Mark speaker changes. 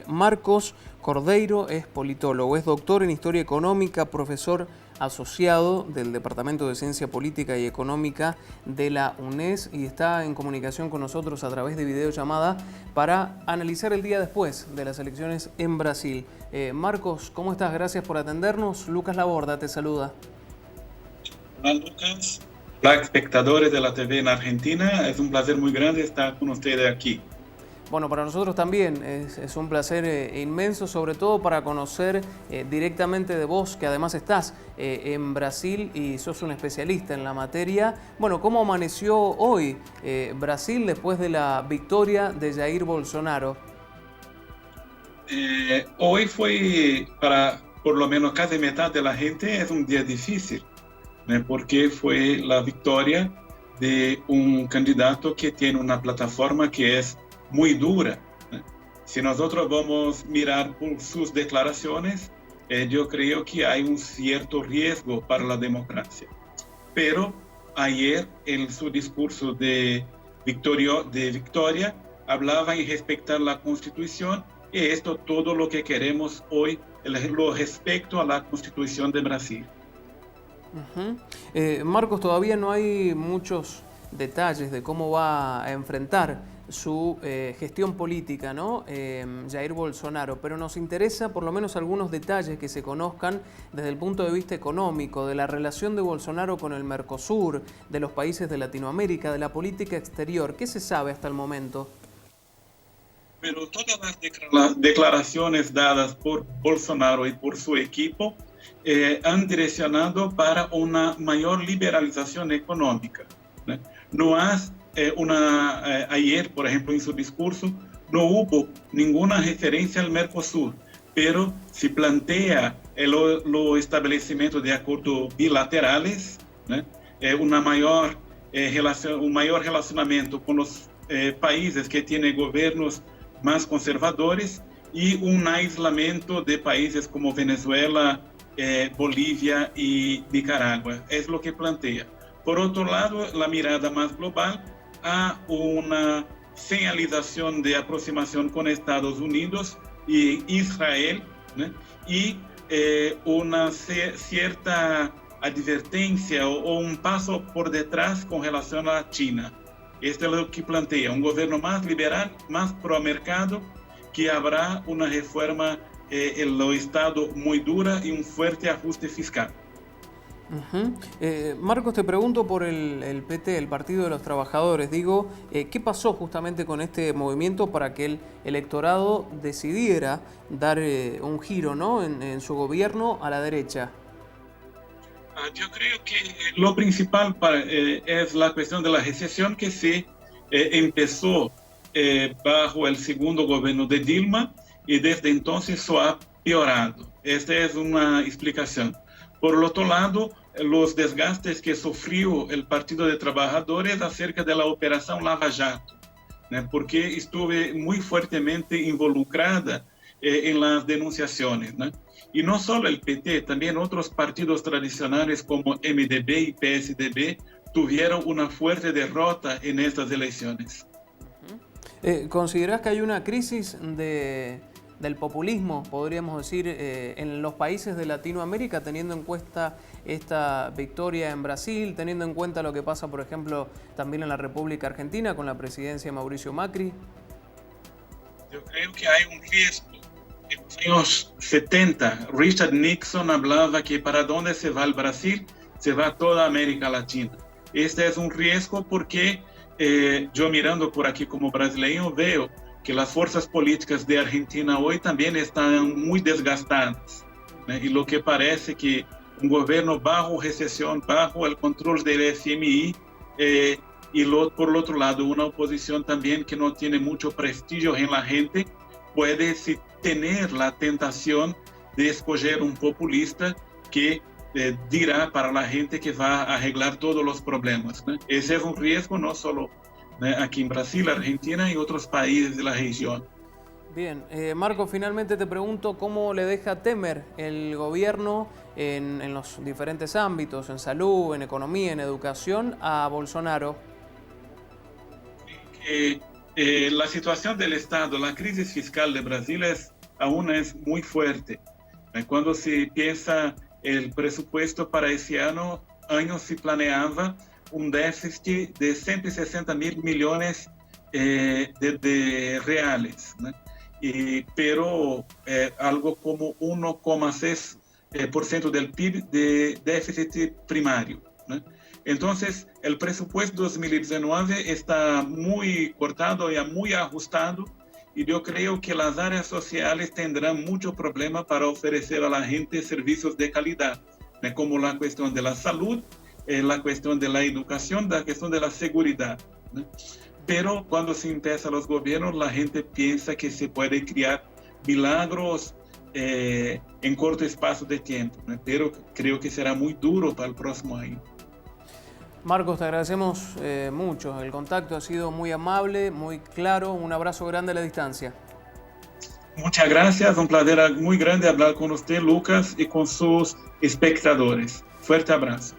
Speaker 1: Marcos Cordeiro es politólogo, es doctor en Historia Económica, profesor asociado del Departamento de Ciencia Política y Económica de la UNES y está en comunicación con nosotros a través de videollamada para analizar el día después de las elecciones en Brasil. Marcos, ¿cómo estás? Gracias por atendernos. Lucas Laborda te saluda.
Speaker 2: Hola Lucas, hola espectadores de la TV en Argentina, es un placer muy grande estar con ustedes aquí.
Speaker 1: Bueno, para nosotros también es un placer inmenso, sobre todo para conocer directamente de vos, que además estás en Brasil y sos un especialista en la materia. Bueno, ¿cómo amaneció hoy Brasil después de la victoria de Jair Bolsonaro?
Speaker 2: Hoy fue para por lo menos casi mitad de la gente es un día difícil, ¿no? Porque fue la victoria de un candidato que tiene una plataforma que es muy dura, ¿no? Si nosotros vamos a mirar por sus declaraciones, yo creo que hay un cierto riesgo para la democracia. Pero ayer en su discurso de victoria hablaba en respetar la Constitución y esto todo lo que queremos hoy, lo respecto a la Constitución de Brasil.
Speaker 1: Marcos, todavía no hay muchos detalles de cómo va a enfrentar su gestión política, ¿no? Jair Bolsonaro, pero nos interesa por lo menos algunos detalles que se conozcan desde el punto de vista económico, de la relación de Bolsonaro con el Mercosur, de los países de Latinoamérica, de la política exterior. ¿Qué se sabe hasta el momento?
Speaker 2: Pero todas las declaraciones dadas por Bolsonaro y por su equipo han direccionado para una mayor liberalización económica, ¿no? No has ayer, por ejemplo, en su discurso, no hubo ninguna referencia al Mercosur, pero se plantea el establecimiento de acuerdos bilaterales, ¿no? Un mayor relacionamiento con los países que tienen gobiernos más conservadores y un aislamiento de países como Venezuela, Bolivia y Nicaragua. Es lo que plantea. Por otro lado, la mirada más global a una señalización de aproximación con Estados Unidos y Israel, ¿no? Y una cierta advertencia o un paso por detrás con relación a China. Esto es lo que plantea, un gobierno más liberal, más pro mercado, que habrá una reforma en los estados muy dura y un fuerte ajuste fiscal.
Speaker 1: Marcos, te pregunto por el PT, el Partido de los Trabajadores. Digo, ¿qué pasó justamente con este movimiento para que el electorado decidiera dar un giro, ¿no? en su gobierno a la derecha?
Speaker 2: Yo creo que lo principal es la cuestión de la recesión que se empezó bajo el segundo gobierno de Dilma y desde entonces eso ha peorado. Esta es una explicación. Por el otro lado, los desgastes que sufrió el Partido de Trabajadores acerca de la operación Lava Jato, ¿no? Porque estuve muy fuertemente involucrada en las denunciaciones, ¿no? Y no solo el PT, también otros partidos tradicionales como MDB y PSDB tuvieron una fuerte derrota en estas elecciones.
Speaker 1: ¿Considerás que hay una crisis del populismo, podríamos decir, en los países de Latinoamérica, teniendo en cuenta esta victoria en Brasil, teniendo en cuenta lo que pasa, por ejemplo, también en la República Argentina con la presidencia de Mauricio Macri?
Speaker 2: Yo creo que hay un riesgo. En los años 70, Richard Nixon hablaba que para dónde se va el Brasil, se va toda América Latina. Este es un riesgo porque yo mirando por aquí como brasileño veo que las fuerzas políticas de Argentina hoy también están muy desgastadas, ¿no? Y lo que parece que un gobierno bajo recesión, bajo el control del FMI, por el otro lado una oposición también que no tiene mucho prestigio en la gente, puede tener la tentación de escoger un populista que dirá para la gente que va a arreglar todos los problemas, ¿no? Ese es un riesgo no solo aquí en Brasil, Argentina y otros países de la región.
Speaker 1: Bien, Marco, finalmente te pregunto cómo le deja Temer el gobierno en los diferentes ámbitos, en salud, en economía, en educación, a Bolsonaro.
Speaker 2: La situación del Estado, la crisis fiscal de Brasil aún es muy fuerte. Cuando se piensa el presupuesto para ese año se planeaba un déficit de 160.000 millones de reales, ¿no? Pero algo como 1,6% del PIB de déficit primario, ¿no? Entonces, el presupuesto 2019 está muy cortado y muy ajustado, y yo creo que las áreas sociales tendrán mucho problema para ofrecer a la gente servicios de calidad, ¿no? Como la cuestión de la salud, la cuestión de la educación, la cuestión de la seguridad, ¿no? Pero cuando se empieza los gobiernos, la gente piensa que se puede crear milagros en corto espacio de tiempo, ¿no? Pero creo que será muy duro para el próximo año.
Speaker 1: Marcos, te agradecemos mucho. El contacto ha sido muy amable, muy claro. Un abrazo grande a la distancia.
Speaker 2: Muchas gracias. Un placer muy grande hablar con usted, Lucas, y con sus espectadores. Fuerte abrazo.